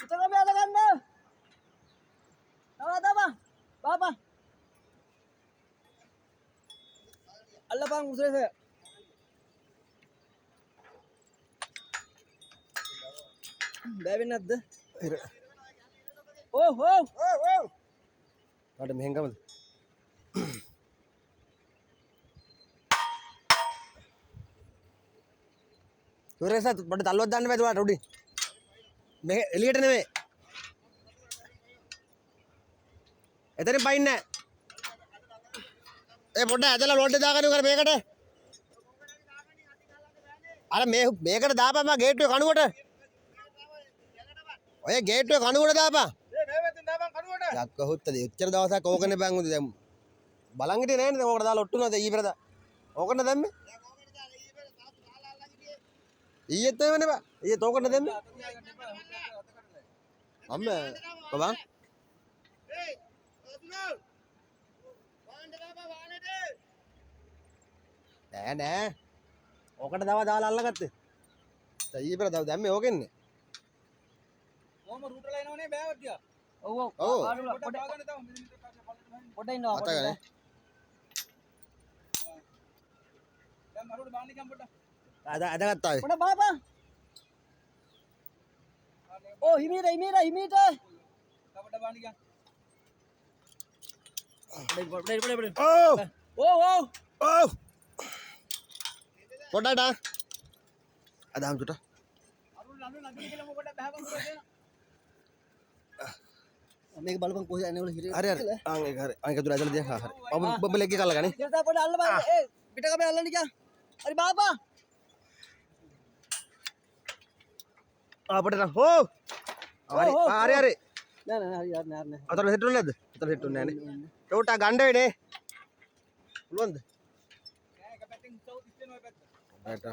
Kita kami ada kan dah. Tawa. Bapa. Allah bang usre se. Baby nad. Oh. Ada mehenga mad. Suresa bada talwad danna badu waata udi. Me eliyata neme. එතනින් පයින් නෑ. ඒ පොඩ්ඩ ඇදලා load එක දාගන්න උකර මේකට. අර මේකට දාපන් මා ගේට්ටුවේ කණුවට. ඔය ගේට්ටුවේ කණුවට දාපන්. මේ පැත්තෙන් දාපන් කණුවට. යක්ක හොත්තද එච්චර දවසක් ඕකනේ බං උදේ දැන් බලන් හිටියේ නෑනේ දැන් ඕකට දාලා ඔට්ටුනද ඊපෙරද. ඕකට දැම්මේ. ඊයේත් එවනේ බා. ඊයේත් ඕකට දැම්මේ. අම්ම කොබන්. නෑ ඕකට දව දාලා අල්ලගත්තේ ඊපෙර දව දැම්මේ ඕකෙන්නේ කොහම රූට් වල එනවනේ බෑවත් තියා. ඔව් පොඩ ඉන්නවා පොඩ. දැන් මරුඩ බාන්නේ කම් පොඩ. අදගත්තා පොඩ බාපා. ඕ හිමීට. කපඩ බාන්නේ කම්. පොඩ. ඕ පොඩ්ඩට අදහම් චුට මේක බලපන් කොහේ යන්නේ වල හිරේ. හරි අංක දුර ඇදලා දියා හරි බබ ලෙග්ගේ කල්ලා ගනේ ඉරතා පොඩ අල්ල බලන්න. ඒ පිට කපේ අල්ලන්න ගියා. හරි බාපා. අපිට හෝ හරි නෑ. අතර හිටුනේ නැද්ද අතර හිටුනේ නෑනේ ටෝටා ගණ්ඩ වෙනේ පුළුවන්ද නෑ එක පැත්තෙන් උසව තිස්සෙන ඔය පැත්ත. right